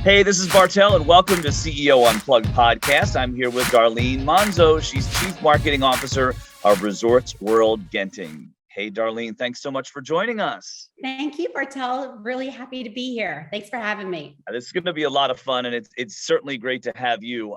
Hey, this is Bartel, and welcome to CEO Unplugged podcast. I'm here with Darlene Monzo. She's Chief Marketing Officer of Resorts World Genting. Hey, Darlene, thanks so much for joining us. Thank you, Bartel. Really happy to be here. Thanks for having me. This is going to be a lot of fun, and it's certainly great to have you.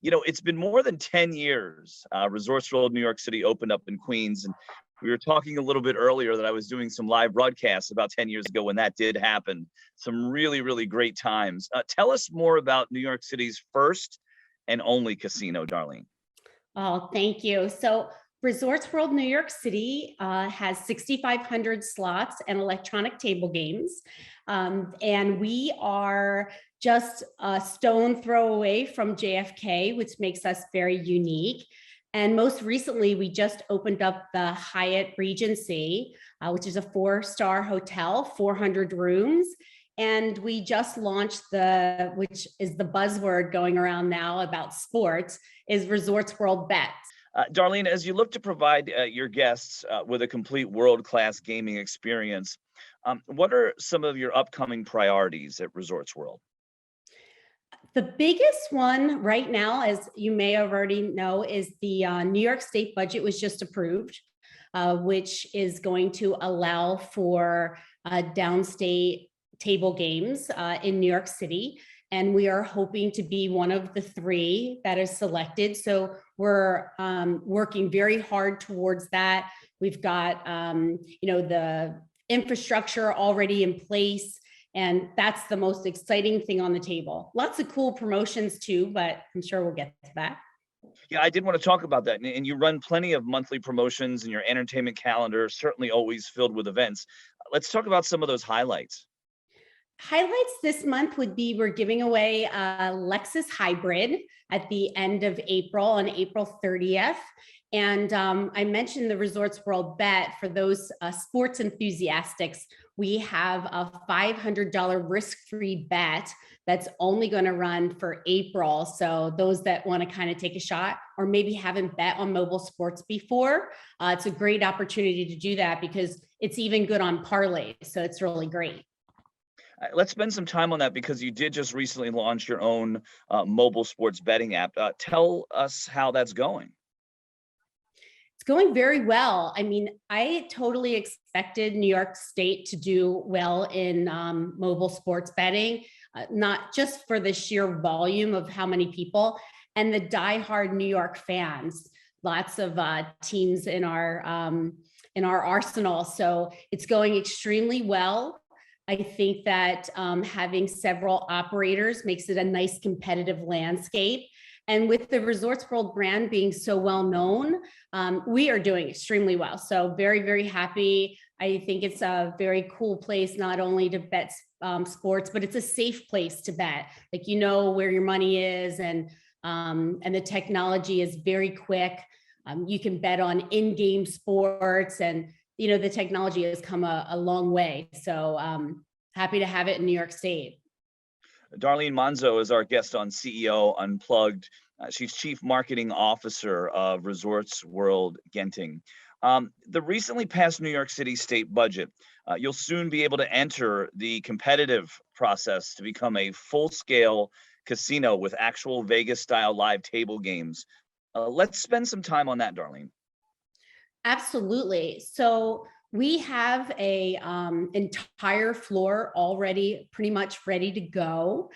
It's been more than 10 years. Resorts World New York City opened up in Queens, and we were talking a little bit earlier that I was doing some live broadcasts about 10 years ago when that did happen. Some really, really great times. Tell us more about New York City's first and only casino, Darlene. Oh, thank you. So Resorts World New York City has 6,500 slots and electronic table games. And we are just a stone throw away from JFK, which makes us very unique. And most recently, we just opened up the Hyatt Regency, which is a 4-star hotel, 400 rooms. And we just launched which is the buzzword going around now about sports, is Resorts World Bet. Darlene, as you look to provide your guests with a complete world-class gaming experience, what are some of your upcoming priorities at Resorts World? The biggest one right now, as you may already know, is the New York State budget was just approved, which is going to allow for downstate table games in New York City. And we are hoping to be one of the 3 that is selected. So we're working very hard towards that. We've got, the infrastructure already in place. And that's the most exciting thing on the table. Lots of cool promotions too, but I'm sure we'll get to that. Yeah, I did want to talk about that. And you run plenty of monthly promotions, and your entertainment calendar certainly always filled with events. Let's talk about some of those highlights. Highlights this month would be we're giving away a Lexus Hybrid at the end of April, on April 30th. And I mentioned the Resorts World Bet. For those sports enthusiasts, we have a $500 risk-free bet that's only going to run for April. So those that want to kind of take a shot or maybe haven't bet on mobile sports before, it's a great opportunity to do that because it's even good on parlays. So it's really great. Let's spend some time on that because you did just recently launch your own mobile sports betting app. Tell us how that's going. It's going very well. I mean, I totally expected New York State to do well in mobile sports betting, not just for the sheer volume of how many people and the diehard New York fans. Lots of teams in our arsenal. So it's going extremely well. I think that having several operators makes it a nice competitive landscape. And with the Resorts World brand being so well known, we are doing extremely well. So very, very happy. I think it's a very cool place, not only to bet sports, but it's a safe place to bet. Like, you know where your money is, and the technology is very quick. You can bet on in-game sports, and the technology has come a long way. So happy to have it in New York State. Darlene Monzo is our guest on CEO Unplugged. She's Chief Marketing Officer of Resorts World Genting. The recently passed New York City state budget, you'll soon be able to enter the competitive process to become a full-scale casino with actual Vegas-style live table games. Let's spend some time on that, Darlene. Absolutely. So we have a entire floor already pretty much ready to go,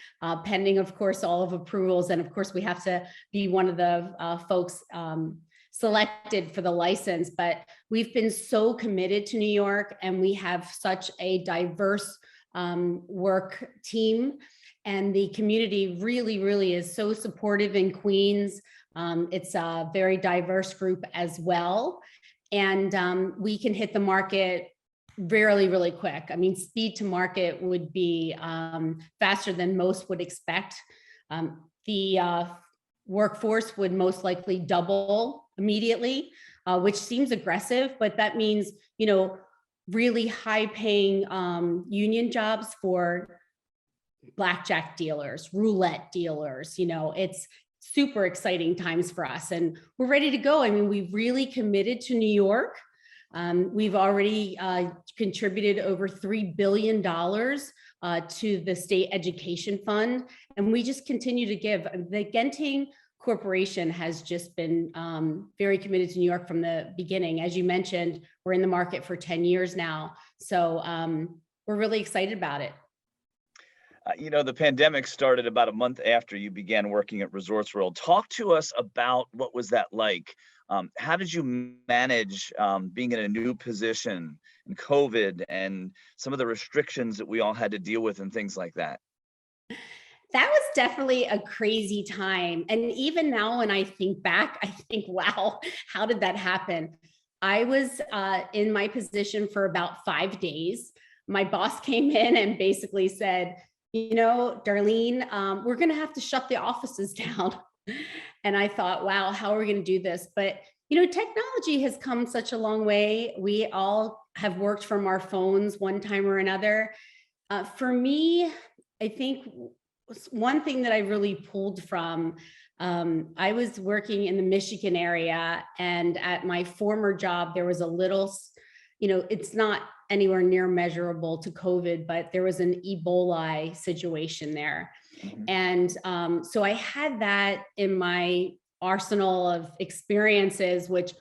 pending, of course, all of approvals. And of course, we have to be one of the folks selected for the license. But we've been so committed to New York, and we have such a diverse work team. And the community really, really is so supportive in Queens. It's a very diverse group as well. And we can hit the market really, really quick. I mean, speed to market would be faster than most would expect. The workforce would most likely double immediately, which seems aggressive, but that means, really high paying union jobs for blackjack dealers, roulette dealers. It's super exciting times for us, and we're ready to go. I mean, we've really committed to New York. We've already contributed over $3 billion to the state education fund. And we just continue to give. The Genting Corporation has just been very committed to New York from the beginning. As you mentioned, we're in the market for 10 years now. So we're really excited about it. The pandemic started about a month after you began working at Resorts World. Talk to us about what was that like? How did you manage being in a new position and COVID and some of the restrictions that we all had to deal with and things like that? That was definitely a crazy time. And even now, when I think back, I think, wow, how did that happen? I was in my position for about 5 days. My boss came in and basically said, Darlene, we're going to have to shut the offices down. And I thought, wow, how are we going to do this? But, technology has come such a long way. We all have worked from our phones one time or another. For me, I think one thing that I really pulled from, I was working in the Michigan area, and at my former job, there was a little, it's not anywhere near measurable to COVID, but there was an Ebola situation there. Mm-hmm. And so I had that in my arsenal of experiences, which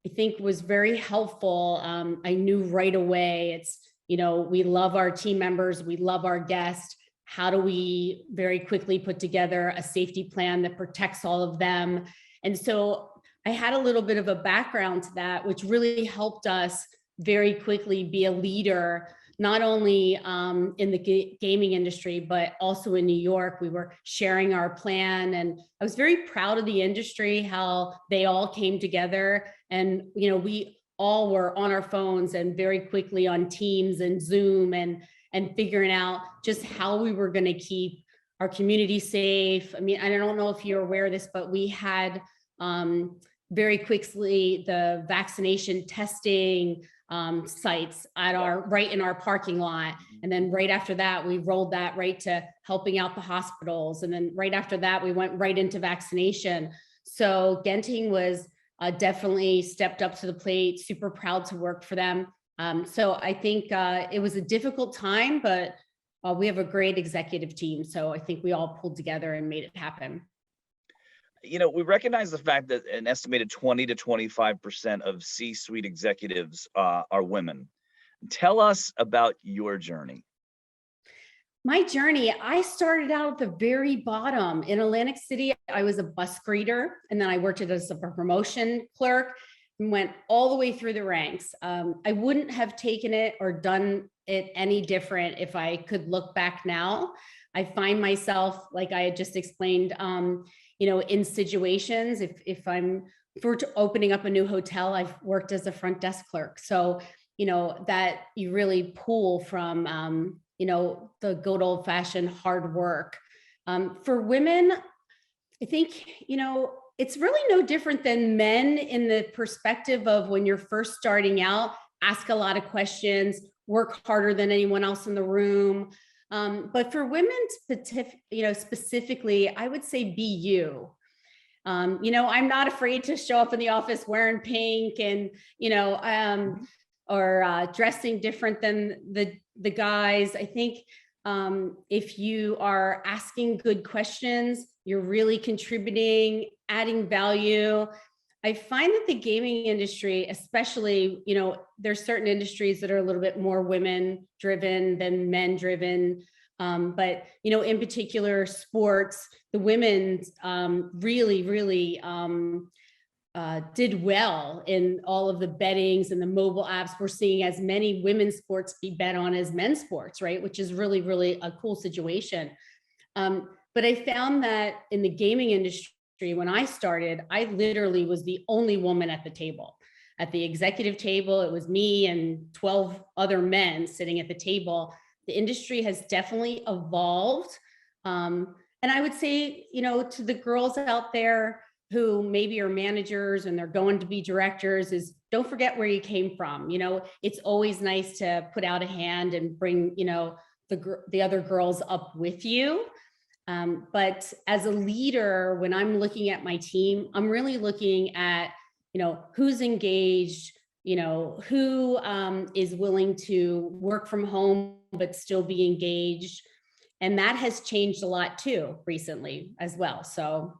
I think was very helpful. I knew right away, it's, we love our team members, we love our guests. How do we very quickly put together a safety plan that protects all of them? And so I had a little bit of a background to that, which really helped us very quickly be a leader, not only in the gaming industry, but also in New York. We were sharing our plan, and I was very proud of the industry, how they all came together. And, we all were on our phones and very quickly on Teams and Zoom and figuring out just how we were going to keep our community safe. I mean, I don't know if you're aware of this, but we had very quickly the vaccination testing sites at right in our parking lot. And then right after that, we rolled that right to helping out the hospitals. And then right after that, we went right into vaccination. So Genting was definitely stepped up to the plate, super proud to work for them. So I think it was a difficult time, but we have a great executive team. So I think we all pulled together and made it happen. We recognize the fact that an estimated 20 to 25% of C-suite executives are women. Tell us about your journey. My journey, I started out at the very bottom. In Atlantic City, I was a bus greeter, and then I worked as a promotion clerk and went all the way through the ranks. I wouldn't have taken it or done it any different if I could look back now. I find myself, like I had just explained, in situations, if we're opening up a new hotel, I've worked as a front desk clerk. So, that you really pull from, the good old fashioned hard work. For women, I think, it's really no different than men in the perspective of when you're first starting out, ask a lot of questions, work harder than anyone else in the room. But for women, specifically, I would say be you. I'm not afraid to show up in the office wearing pink and, or dressing different than the guys. I think if you are asking good questions, you're really contributing, adding value. I find that the gaming industry, especially, there's certain industries that are a little bit more women driven than men driven. But, in particular sports, the women really, really did well in all of the bettings and the mobile apps. We're seeing as many women's sports be bet on as men's sports, right? Which is really, really a cool situation. But I found that in the gaming industry, when I started, I literally was the only woman at the table. At the executive table, it was me and 12 other men sitting at the table. The industry has definitely evolved. And I would say, to the girls out there who maybe are managers and they're going to be directors, is don't forget where you came from. It's always nice to put out a hand and bring, the other girls up with you. But as a leader, when I'm looking at my team, I'm really looking at, who's engaged, who is willing to work from home but still be engaged. And that has changed a lot too recently as well. So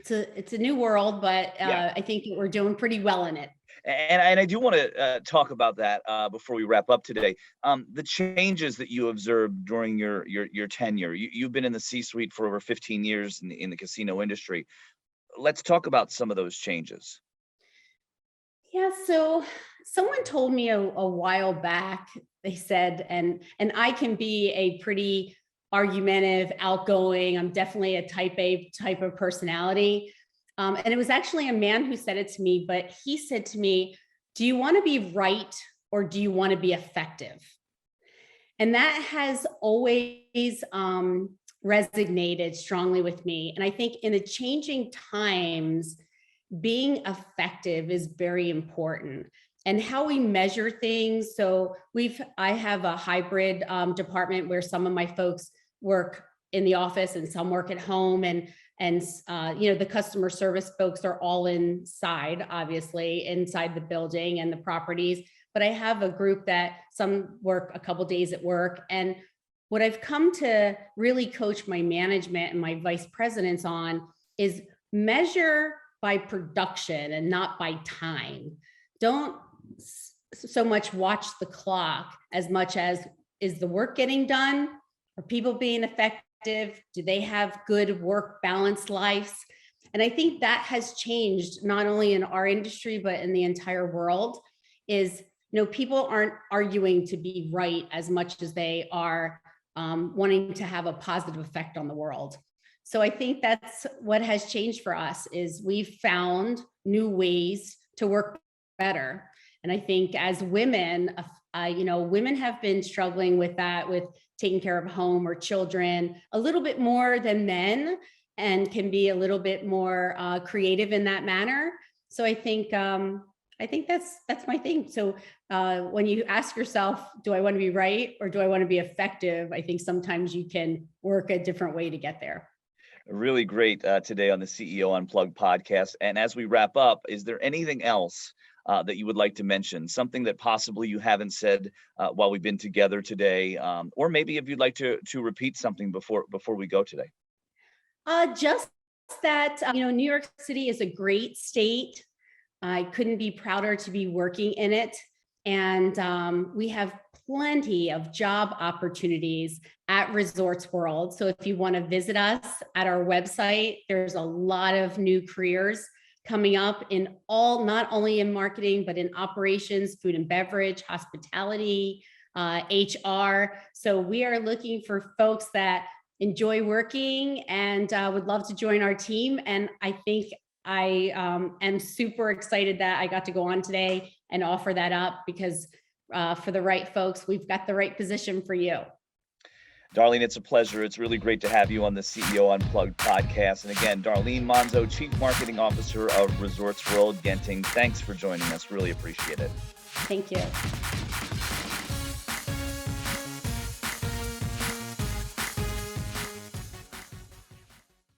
it's a new world, but I think that we're doing pretty well in it. And I do want to talk about that before we wrap up today. The changes that you observed during your tenure. You've been in the C-suite for over 15 years in the casino industry. Let's talk about some of those changes. Yeah, so someone told me a while back, they said, and I can be a pretty argumentative, outgoing, I'm definitely a type A type of personality. And it was actually a man who said it to me, but he said to me, do you want to be right or do you want to be effective? And that has always resonated strongly with me. And I think in the changing times, being effective is very important, and how we measure things. So I have a hybrid department where some of my folks work in the office and some work at home, and the customer service folks are all inside, obviously inside the building and the properties. But I have a group that some work a couple days at work. And what I've come to really coach my management and my vice presidents on is measure by production and not by time. Don't so much watch the clock as much as, is the work getting done? Are people being effective? Do they have good work balance lives? And I think that has changed not only in our industry, but in the entire world. Is, people aren't arguing to be right as much as they are wanting to have a positive effect on the world. So I think that's what has changed for us, is we've found new ways to work better. And I think as women, women have been struggling with that, with taking care of home or children a little bit more than men, and can be a little bit more creative in that manner. So I think that's my thing. So when you ask yourself, do I want to be right or do I want to be effective? I think sometimes you can work a different way to get there. Really great today on the CEO Unplugged podcast. And as we wrap up, is there anything else that you would like to mention? Something that possibly you haven't said while we've been together today, or maybe if you'd like to repeat something before we go today. Just that New York City is a great state. I couldn't be prouder to be working in it, and we have plenty of job opportunities at Resorts World. So if you want to visit us at our website, there's a lot of new careers coming up in not only in marketing, but in operations, food and beverage, hospitality, HR. So we are looking for folks that enjoy working and would love to join our team. And I think I am super excited that I got to go on today and offer that up, because for the right folks, we've got the right position for you. Darlene, it's a pleasure. It's really great to have you on the CEO Unplugged podcast. And again, Darlene Monzo, Chief Marketing Officer of Resorts World Genting. Thanks for joining us. Really appreciate it. Thank you.